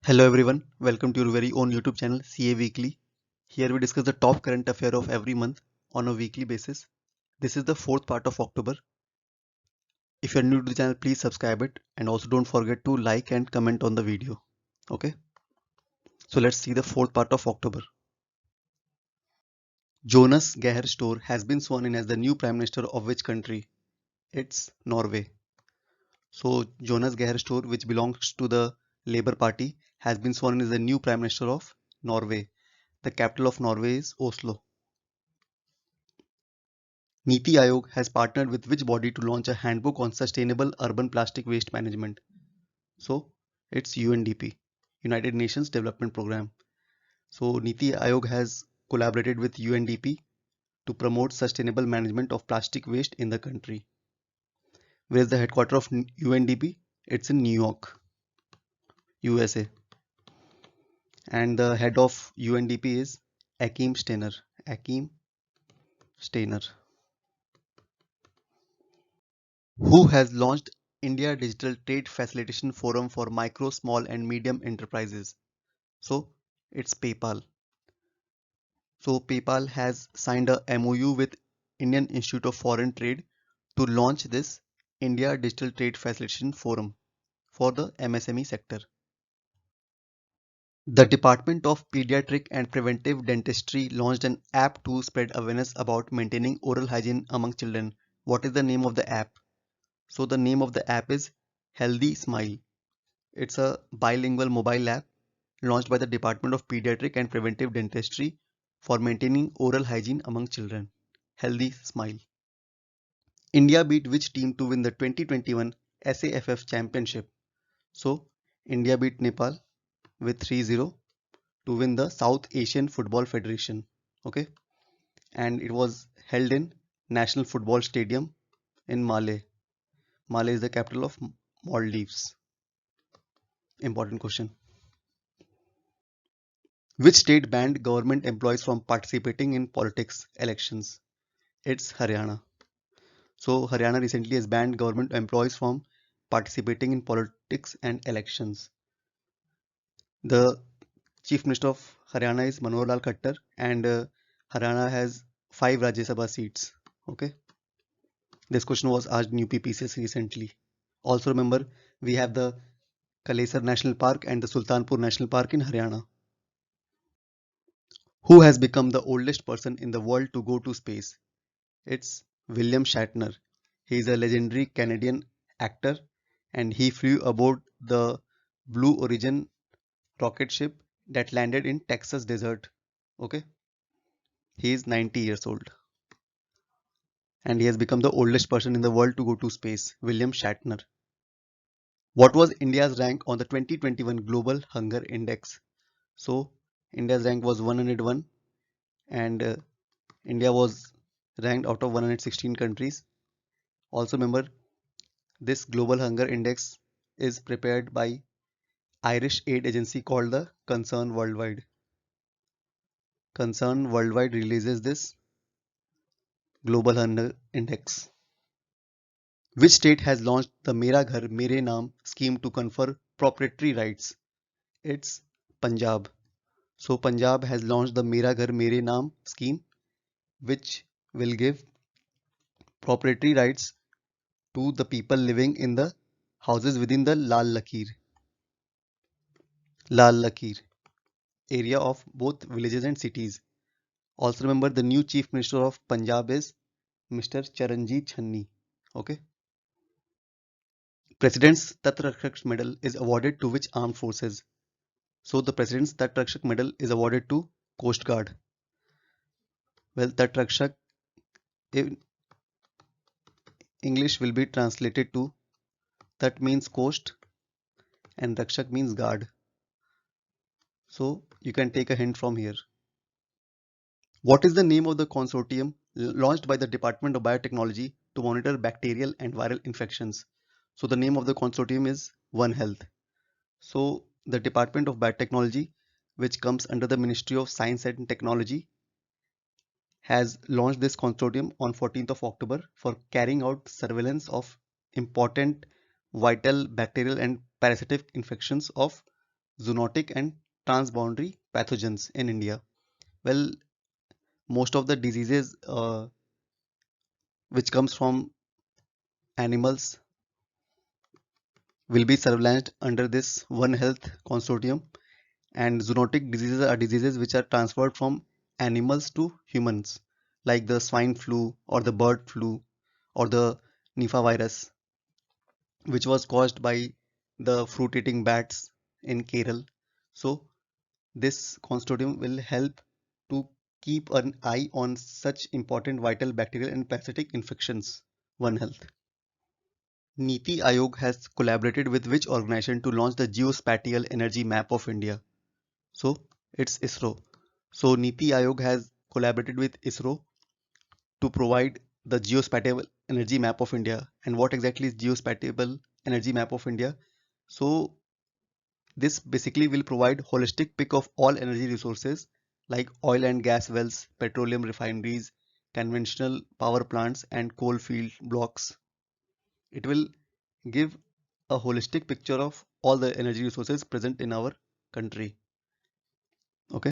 Hello everyone, welcome to your very own YouTube channel CA Weekly. Here we discuss the top current affair of every month on a weekly basis. This is the fourth part of October. If you are new to the channel, please subscribe it and also don't forget to like and comment on the video. Okay, so let's see the fourth part of October. Jonas Gahr Store has been sworn in as the new Prime Minister of which country? It's Norway. So Jonas Gahr Store, which belongs to the Labour Party, has been sworn in as the new Prime Minister of Norway. The capital of Norway is Oslo. Niti Aayog has partnered with which body to launch a handbook on sustainable urban plastic waste management? So it's UNDP, United Nations Development Programme. So Niti Aayog has collaborated with UNDP to promote sustainable management of plastic waste in the country. Where is the headquarters of UNDP? It's in New York, USA. And the head of UNDP is Akim Steiner. Akim Steiner. Who has launched India Digital Trade Facilitation Forum for Micro, Small and Medium Enterprises? So it's PayPal. So PayPal has signed a MOU with Indian Institute of Foreign Trade to launch this India Digital Trade Facilitation Forum for the MSME sector. The Department of Pediatric and Preventive Dentistry launched an app to spread awareness about maintaining oral hygiene among children. What is the name of the app? So the name of the app is Healthy Smile. It's a bilingual mobile app launched by the Department of Pediatric and Preventive Dentistry for maintaining oral hygiene among children. Healthy Smile. India beat which team to win the 2021 SAFF Championship? So, India beat Nepal with 3-0 to win the South Asian Football Federation. Okay, and it was held in National Football Stadium in Male. Male is the capital of Maldives. Important question. Which state banned government employees from participating in politics elections? It's Haryana. So Haryana recently has banned government employees from participating in politics and elections. The Chief Minister of Haryana is Manohar Lal Khattar, and Haryana has 5 Rajya Sabha seats. Okay. This question was asked in UPPCS recently. Also remember, we have the Kalesar National Park and the Sultanpur National Park in Haryana. Who has become the oldest person in the world to go to space? It's William Shatner. He is a legendary Canadian actor and he flew aboard the Blue Origin rocket ship that landed in Texas desert. Okay, he is 90 years old and he has become the oldest person in the world to go to space, William Shatner. What was India's rank on the 2021 Global Hunger Index? So, India's rank was 101 and India was ranked out of 116 countries. Also remember, this Global Hunger Index is prepared by Irish aid agency called the Concern Worldwide. Concern Worldwide releases this Global Hunger Index. Which state has launched the Mera Ghar Mere Naam scheme to confer proprietary rights? It's Punjab. So Punjab has launched the Mera Ghar Mere Naam scheme, which will give proprietary rights to the people living in the houses within the Lal Lakir area of both villages and cities. Also remember, the new Chief Minister of Punjab is Mr. Charanjit Channi. Okay. President's Tat Rakshak Medal is awarded to which armed forces? So the President's Tat Rakshak Medal is awarded to Coast Guard. Well, Tat Rakshak in English will be translated to Tat means coast and Rakshak means guard. So you can take a hint from here. What is the name of the consortium launched by the Department of Biotechnology to monitor bacterial and viral infections? So the name of the consortium is One Health. So the Department of Biotechnology, which comes under the Ministry of Science and Technology, has launched this consortium on 14th of October for carrying out surveillance of important vital bacterial and parasitic infections of zoonotic and transboundary pathogens in India? Well, most of the diseases which comes from animals will be surveillanced under this One Health Consortium, and zoonotic diseases are diseases which are transferred from animals to humans, like the swine flu or the bird flu or the Nipah virus, which was caused by the fruit eating bats in Kerala. So this consortium will help to keep an eye on such important vital bacterial and parasitic infections. One Health. Niti Aayog has collaborated with which organization to launch the Geospatial Energy Map of India? So it's ISRO. So Niti Aayog has collaborated with ISRO to provide the Geospatial Energy Map of India. And what exactly is Geospatial Energy Map of India? So this basically will provide holistic pic of all energy resources like oil and gas wells, petroleum refineries, conventional power plants and coal field blocks. It will give a holistic picture of all the energy resources present in our country. Okay.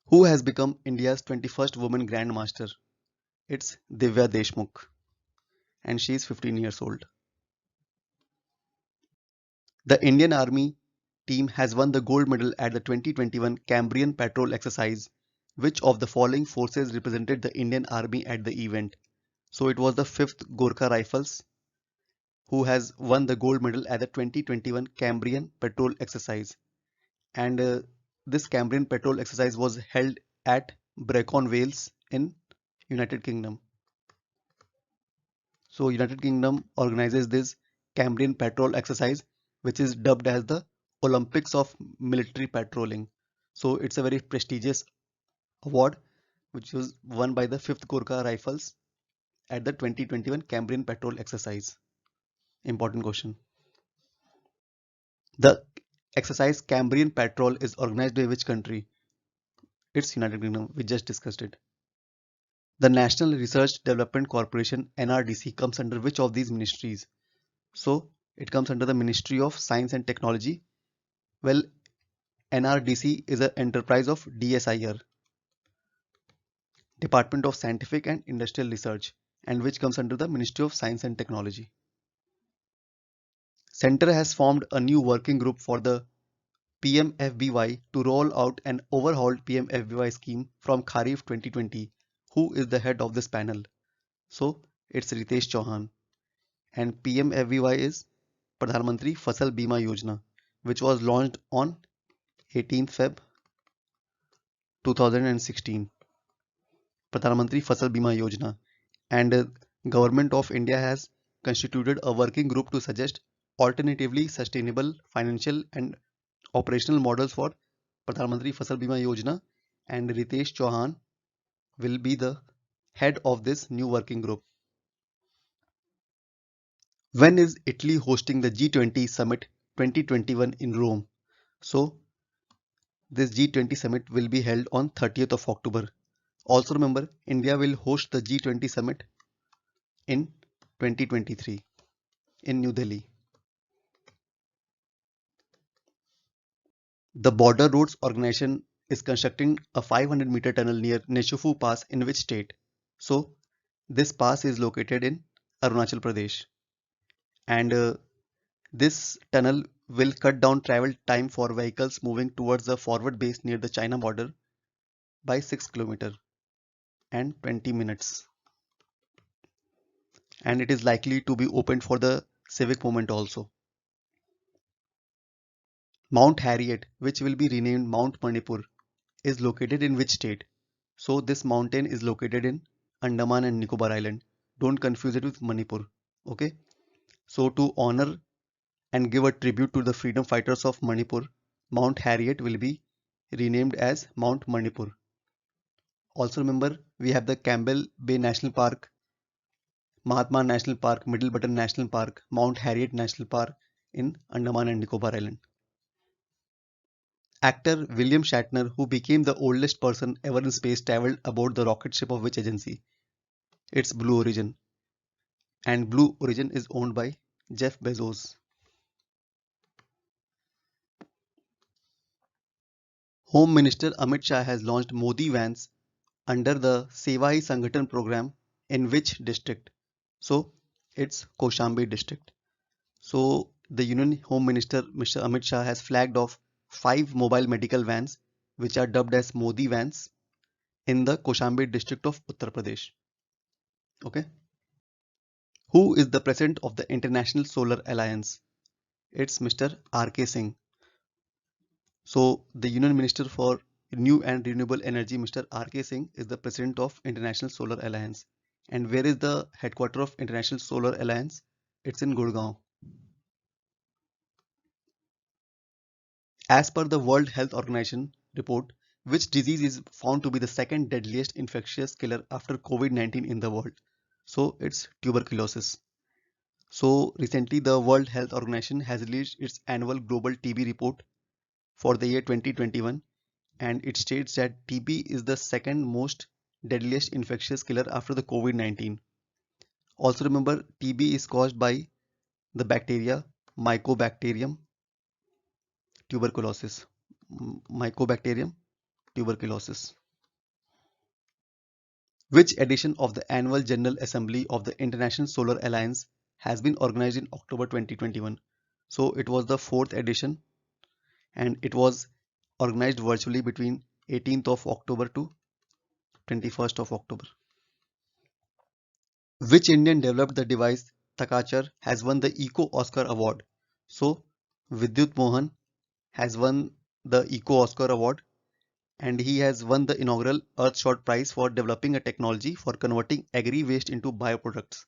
Who has become India's 21st woman grandmaster? It's Divya Deshmukh and she is 15 years old. The Indian Army team has won the gold medal at the 2021 Cambrian Patrol exercise. Which of the following forces represented the Indian Army at the event? So it was the 5th Gorkha Rifles who has won the gold medal at the 2021 Cambrian Patrol exercise. And this Cambrian Patrol exercise was held at Brecon, Wales in United Kingdom. So United Kingdom organizes this Cambrian Patrol exercise, which is dubbed as the Olympics of military patrolling. So it's a very prestigious award which was won by the 5th Gorkha Rifles at the 2021 Cambrian Patrol exercise. Important question. The exercise Cambrian Patrol is organized by which country? It's United Kingdom. We just discussed it. The National Research Development Corporation NRDC comes under which of these ministries? So it comes under the Ministry of Science and Technology. Well, NRDC is an enterprise of DSIR, Department of Scientific and Industrial Research, and which comes under the Ministry of Science and Technology. Center has formed a new working group for the PMFBY to roll out an overhauled PMFBY scheme from Kharif 2020. Who is the head of this panel? So it's Ritesh Chauhan. And PMFBY is Pradhan Mantri Fasal Bima Yojana, which was launched on 18th Feb 2016. Pradhan Mantri Fasal Bima Yojana. And Government of India has constituted a working group to suggest alternatively sustainable financial and operational models for Pradhan Mantri Fasal Bima Yojana, and Ritesh Chauhan will be the head of this new working group. When is Italy hosting the G20 Summit 2021 in Rome? So this G20 Summit will be held on 30th of October. Also remember, India will host the G20 Summit in 2023 in New Delhi. The Border Roads Organization is constructing a 500-meter tunnel near Neshufu Pass in which state? So this pass is located in Arunachal Pradesh, and this tunnel will cut down travel time for vehicles moving towards the forward base near the China border by 6 km and 20 minutes, and it is likely to be opened for the civic movement also. Mount Harriet, which will be renamed Mount Manipur, is located in which state? So this mountain is located in Andaman and Nicobar Island. Don't confuse it with Manipur. Okay. So to honor and give a tribute to the freedom fighters of Manipur, Mount Harriet will be renamed as Mount Manipur. Also remember, we have the Campbell Bay National Park, Mahatma National Park, Middle Button National Park, Mount Harriet National Park in Andaman and Nicobar Island. Actor William Shatner, who became the oldest person ever in space, traveled aboard the rocket ship of which agency? It's Blue Origin. And Blue Origin is owned by Jeff Bezos. Home Minister Amit Shah has launched Modi vans under the Seva Hi Sangathan program in which district? So it's Kaushambi district. So the Union Home Minister Mr. Amit Shah has flagged off 5 mobile medical vans which are dubbed as Modi vans in the Kaushambi district of Uttar Pradesh. Okay. Who is the president of the International Solar Alliance? It's Mr. R.K. Singh. So the Union Minister for New and Renewable Energy, Mr. R.K. Singh, is the president of International Solar Alliance. And where is the headquarters of International Solar Alliance? It's in Gurgaon. As per the World Health Organization report, which disease is found to be the second deadliest infectious killer after COVID-19 in the world? So it's tuberculosis. So recently the World Health Organization has released its annual global TB report for the year 2021, and it states that TB is the second most deadliest infectious killer after the COVID-19. Also remember, TB is caused by the bacteria Mycobacterium tuberculosis. Mycobacterium tuberculosis. Which edition of the Annual General Assembly of the International Solar Alliance has been organized in October 2021? So it was the fourth edition, and it was organized virtually between 18th of October to 21st of October. Which Indian developed the device Takachar has won the Eco Oscar Award? So Vidyut Mohan has won the Eco Oscar Award, and he has won the inaugural Earthshot Prize for developing a technology for converting agri waste into bioproducts.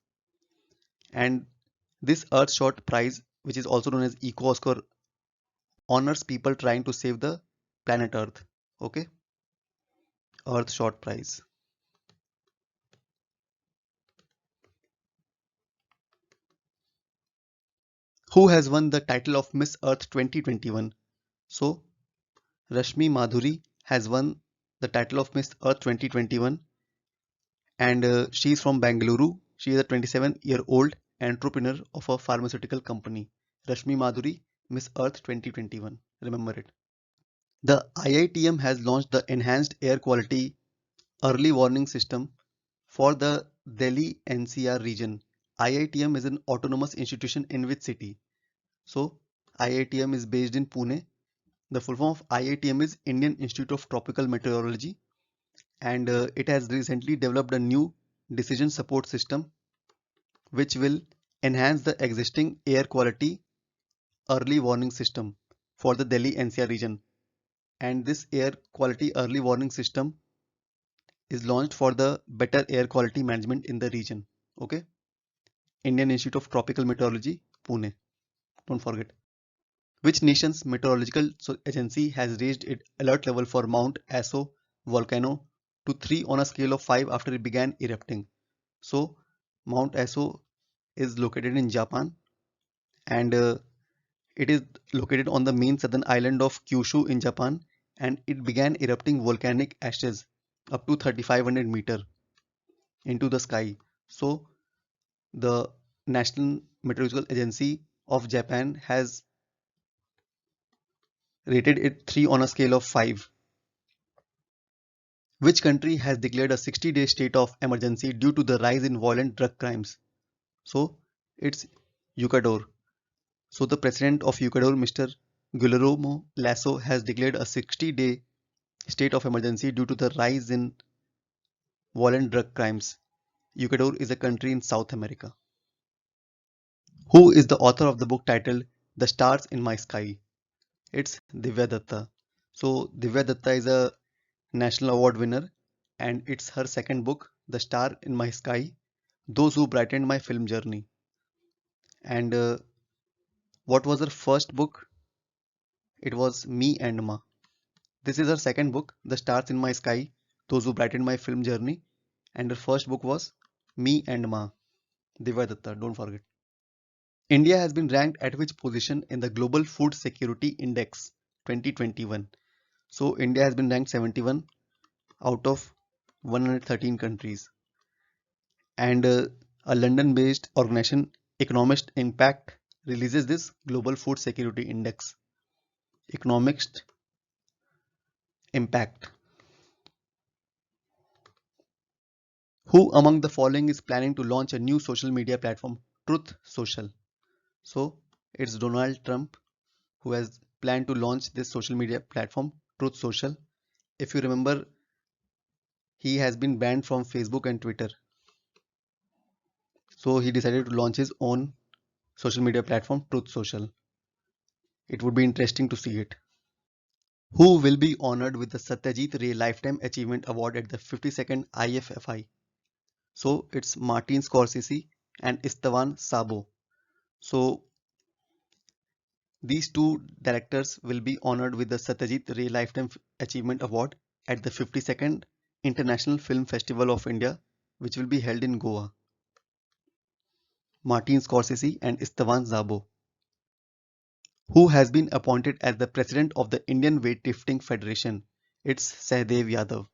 And this Earthshot Prize, which is also known as Eco Oscar, honors people trying to save the planet Earth. Okay, Earthshot Prize. Who has won the title of Miss Earth 2021? So Rashmi Madhuri has won the title of Miss Earth 2021, and she is from Bangalore. She is a 27-year-old entrepreneur of a pharmaceutical company. Rashmi Madhuri, Miss Earth 2021. Remember it. The IITM has launched the Enhanced Air Quality Early Warning System for the Delhi NCR region. IITM is an autonomous institution in which city? So IITM is based in Pune. The full form of IITM is Indian Institute of Tropical Meteorology, and it has recently developed a new decision support system which will enhance the existing air quality early warning system for the Delhi NCR region. And this air quality early warning system is launched for the better air quality management in the region. Okay, Indian Institute of Tropical Meteorology, Pune. Don't forget. Which nation's meteorological agency has raised its alert level for Mount Aso volcano to 3 on a scale of 5 after it began erupting? So Mount Aso is located in Japan, and it is located on the main southern island of Kyushu in Japan, and it began erupting volcanic ashes up to 3500 meter into the sky. So the National Meteorological Agency of Japan has rated it 3 on a scale of 5. Which country has declared a 60-day state of emergency due to the rise in violent drug crimes? So it's Ecuador. So the president of Ecuador, Mr. Guillermo Lasso, has declared a 60-day state of emergency due to the rise in violent drug crimes. Ecuador is a country in South America. Who is the author of the book titled The Stars in My Sky? It's Divya Datta. So Divya Datta is a national award winner, and it's her second book, The Star in My Sky, Those Who Brightened My Film Journey. And what was her first book? It was Me and Ma. This is her second book, The Stars in My Sky, Those Who Brightened My Film Journey, and her first book was Me and Ma. Divya Datta, don't forget. India has been ranked at which position in the Global Food Security Index 2021? So India has been ranked 71 out of 113 countries. And a London-based organization, Economist Impact, releases this Global Food Security Index. Economist Impact. Who among the following is planning to launch a new social media platform, Truth Social? So it's Donald Trump who has planned to launch this social media platform, Truth Social. If you remember, he has been banned from Facebook and Twitter. So he decided to launch his own social media platform, Truth Social. It would be interesting to see it. Who will be honored with the Satyajit Ray Lifetime Achievement Award at the 52nd IFFI? So it's Martin Scorsese and Istvan Sabo. So these two directors will be honored with the Satyajit Ray Lifetime Achievement Award at the 52nd International Film Festival of India, which will be held in Goa. Martin Scorsese and Istvan Sabo. Who has been appointed as the president of the Indian Weightlifting Federation? It's Sahdev Yadav.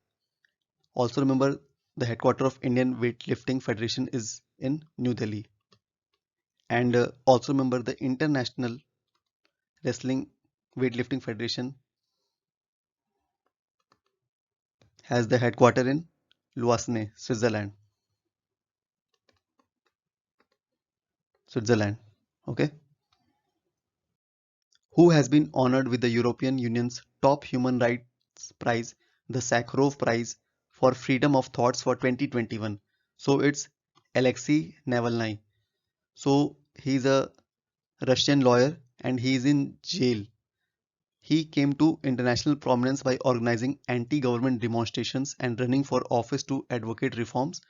Also remember, the headquarters of Indian Weightlifting Federation is in New Delhi. And also remember, the International Wrestling Weightlifting Federation has the headquarters in Lausanne, Switzerland. Switzerland. Okay. Who has been honored with the European Union's top human rights prize, the Sakharov Prize for Freedom of Thoughts for 2021? So it's Alexei Navalny. So he's a Russian lawyer and he is in jail. He came to international prominence by organizing anti-government demonstrations and running for office to advocate reforms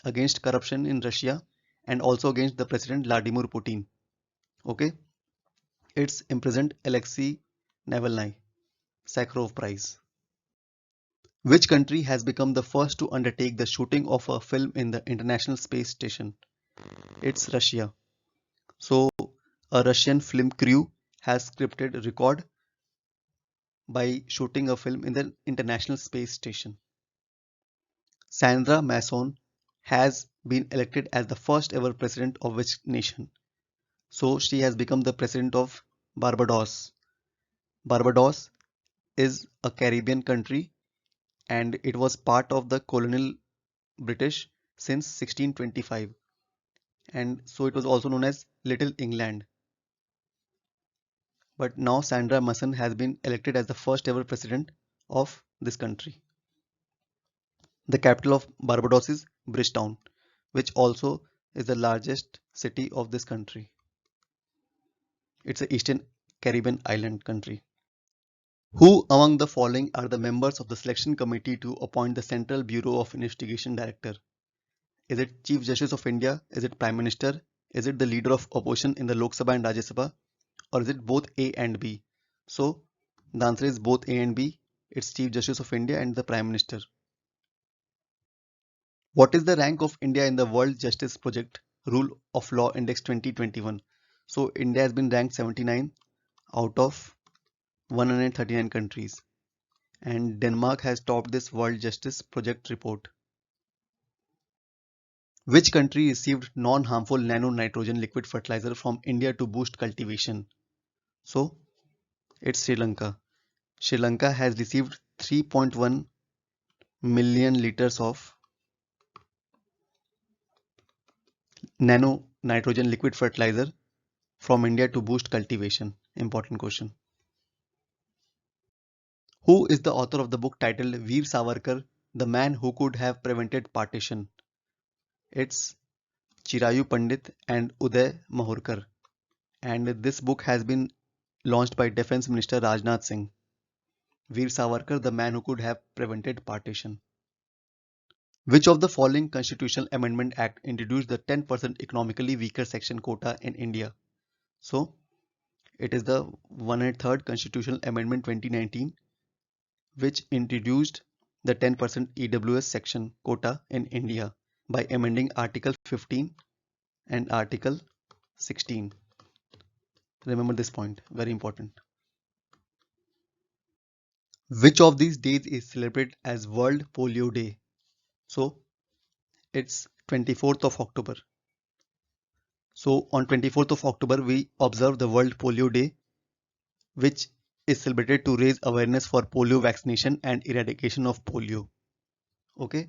against corruption in Russia and also against the President Vladimir Putin. Okay, it's imprisoned Alexei Navalny, Sakharov Prize. Which country has become the first to undertake the shooting of a film in the International Space Station? It's Russia. So, a Russian film crew has scripted record by shooting a film in the International Space Station. Sandra Mason has been elected as the first ever president of which nation? So she has become the president of Barbados. Barbados is a Caribbean country and it was part of the colonial British since 1625, and so it was also known as Little England. But now Sandra Mason has been elected as the first ever president of this country. The capital of Barbados is Bridgetown, which also is the largest city of this country. It's an Eastern Caribbean island country. Who among the following are the members of the selection committee to appoint the Central Bureau of Investigation Director? Is it Chief Justice of India? Is it Prime Minister? Is it the leader of opposition in the Lok Sabha and Rajya Sabha? Or is it both A and B? So the answer is both A and B. It's Chief Justice of India and the Prime Minister. What is the rank of India in the World Justice Project Rule of Law Index 2021? So India has been ranked 79 out of 139 countries, and Denmark has topped this World Justice Project report. Which country received non-harmful nano-nitrogen liquid fertilizer from India to boost cultivation? So it's Sri Lanka. Sri Lanka has received 3.1 million liters of nano nitrogen liquid fertilizer from India to boost cultivation. Important question. Who is the author of the book titled Veer Savarkar, the Man Who Could Have Prevented Partition? It's Chirayu Pandit and Uday Mahurkar. And this book has been launched by Defense Minister Rajnath Singh. Veer Savarkar, the Man Who Could Have Prevented Partition. Which of the following Constitutional Amendment Act introduced the 10% economically weaker section quota in India? So it is the 103rd Constitutional Amendment 2019, which introduced the 10% EWS section quota in India by amending Article 15 and Article 16. Remember this point, very important. Which of these days is celebrated as World Polio Day? So it's 24th of October. So on 24th of October, we observe the World Polio Day, which is celebrated to raise awareness for polio vaccination and eradication of polio. Okay,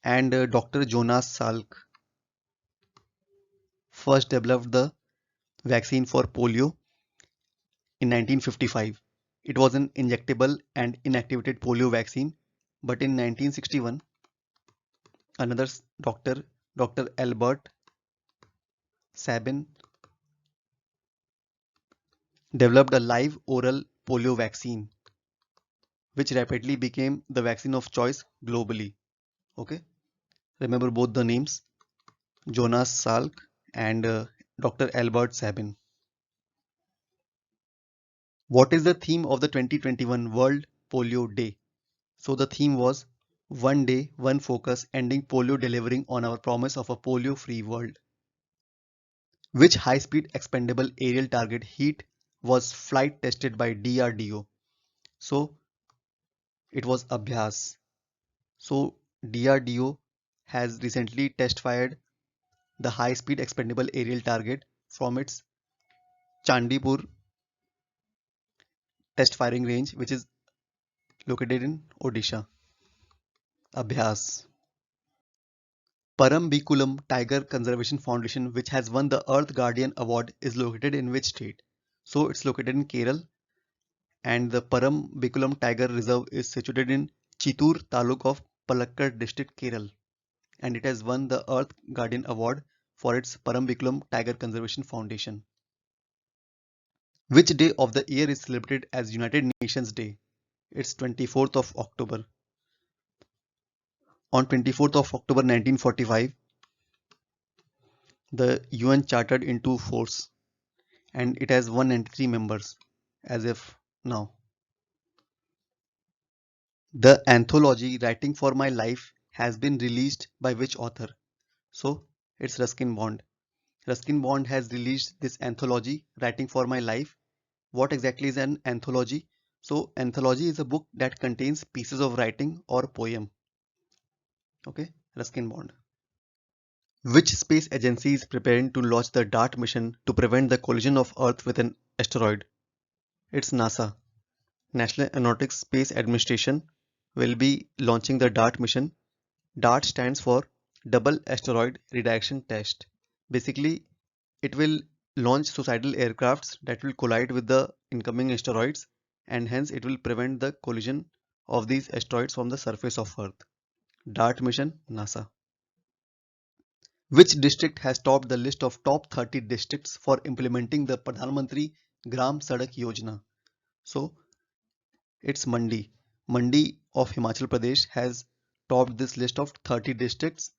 and Dr. Jonas Salk first developed the vaccine for polio in 1955. It was an injectable and inactivated polio vaccine, but in 1961, another doctor, Dr. Albert Sabin, developed a live oral polio vaccine, which rapidly became the vaccine of choice globally. Okay, remember both the names, Jonas Salk and Dr. Albert Sabin. What is the theme of the 2021 World Polio Day? So the theme was One Day, One Focus, Ending Polio, Delivering on Our Promise of a Polio-Free World. Which high-speed expendable aerial target heat was flight tested by DRDO? So it was Abhyas. So DRDO has recently test fired the high-speed expendable aerial target from its Chandipur test firing range, which is located in Odisha. Abhyas. Parambiculam Tiger Conservation Foundation, which has won the Earth Guardian Award, is located in which state? So it's located in Kerala, and the Parambiculam Tiger Reserve is situated in Chittoor Taluk of Palakkad district, Kerala, and it has won the Earth Guardian Award for its Parambiculam Tiger Conservation Foundation. Which day of the year is celebrated as United Nations Day? It's 24th of October. On 24th of October 1945, the UN chartered into force, and it has 193 members as of now. The anthology Writing for My Life has been released by which author? So it's Ruskin Bond. Ruskin Bond has released this anthology Writing for My Life. What exactly is an anthology? So anthology is a book that contains pieces of writing or poem. Okay, Ruskin Bond. Which space agency is preparing to launch the DART mission to prevent the collision of Earth with an asteroid? It's NASA. National Aeronautics Space Administration will be launching the DART mission. DART stands for Double Asteroid Redirection Test. Basically, it will launch suicidal aircrafts that will collide with the incoming asteroids, and hence it will prevent the collision of these asteroids from the surface of Earth. DART mission, NASA. Which district has topped the list of top 30 districts for implementing the Pradhan Mantri Gram Sadak Yojana? So it's Mandi. Mandi of Himachal Pradesh has topped this list of 30 districts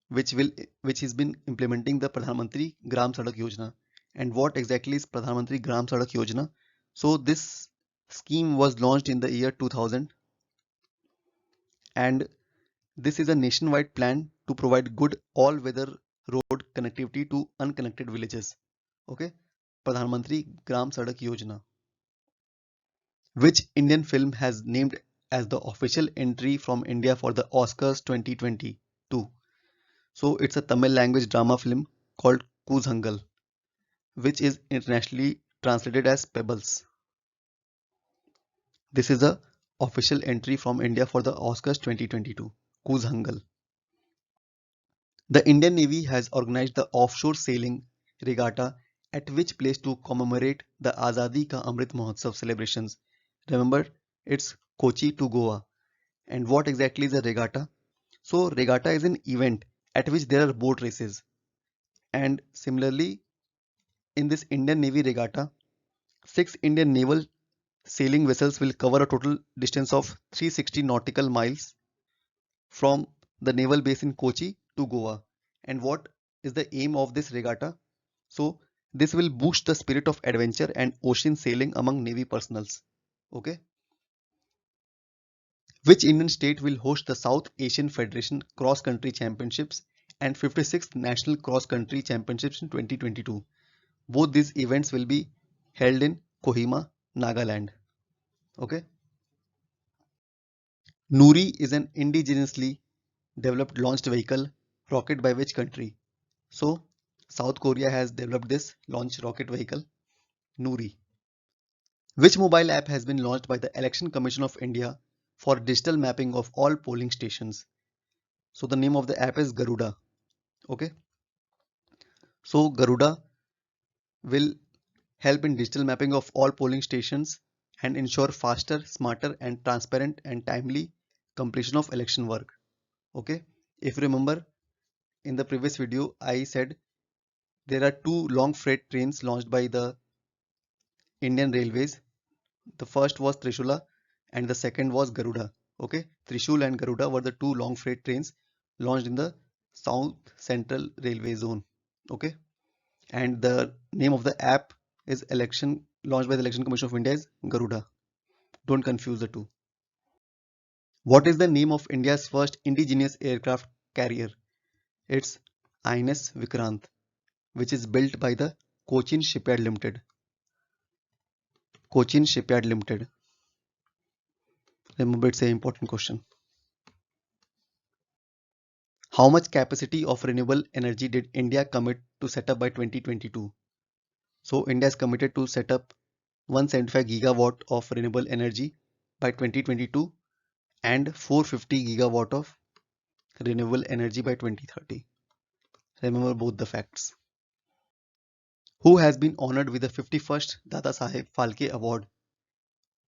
which has been implementing the Pradhan Mantri Gram Sadak Yojana. And what exactly is Pradhan Mantri Gram Sadak Yojana? So this scheme was launched in the year 2000, and this is a nationwide plan to provide good all-weather road connectivity to unconnected villages. Okay, Pradhan Mantri Gram Sadak Yojana. Which Indian film has named as the official entry from India for the Oscars 2022? So it's a Tamil language drama film called Kuzhangal, which is internationally translated as Pebbles. This is the official entry from India for the Oscars 2022, Kuzhangal. The Indian Navy has organized the offshore sailing regatta at which place to commemorate the Azadi Ka Amrit Mahotsav celebrations? Remember, it's Kochi to Goa. And what exactly is a regatta? So regatta is an event at which there are boat races. And similarly, in this Indian Navy regatta, 6 Indian naval sailing vessels will cover a total distance of 360 nautical miles from the naval base in Kochi to Goa. And what is the aim of this regatta? So this will boost the spirit of adventure and ocean sailing among Navy personnels. Okay. Which Indian state will host the South Asian Federation Cross Country Championships and 56th National Cross Country Championships in 2022? Both these events will be held in Kohima, Nagaland. Okay. Nuri is an indigenously developed launched vehicle rocket by which country? So South Korea has developed this launch rocket vehicle, Nuri. Which mobile app has been launched by the Election Commission of India for digital mapping of all polling stations? So the name of the app is Garuda. Okay. So Garuda will help in digital mapping of all polling stations and ensure faster, smarter and transparent and timely completion of election work. Okay. If you remember in the previous video, I said there are two long freight trains launched by the Indian Railways. The first was Trishula and the second was Garuda. Okay, Trishul and Garuda were the two long freight trains launched in the South Central Railway Zone. Okay, and the name of the app is election launched by the Election Commission of India is Garuda. Don't confuse the two. What is the name of India's first indigenous aircraft carrier? It's INS Vikrant, which is built by the Cochin Shipyard Limited. Cochin Shipyard Limited. Remember, it's an important question. How much capacity of renewable energy did India commit to set up by 2022? So India is committed to set up 175 gigawatt of renewable energy by 2022 and 450 gigawatt of renewable energy by 2030. Remember both the facts. Who has been honored with the 51st Dada Saheb Phalke Award?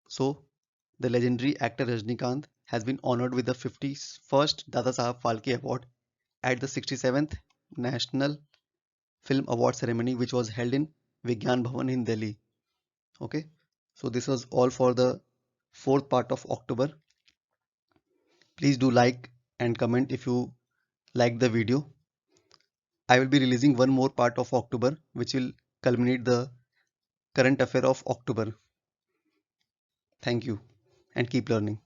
So the legendary actor Rajnikant has been honored with the 51st Dada Saheb Phalke Award at the 67th National Film Award ceremony, which was held in Vigyan Bhavan in Delhi. Okay, so this was all for the fourth part of October. Please do like and comment if you like the video. I will be releasing one more part of October, which will culminate the current affair of October. Thank you and keep learning.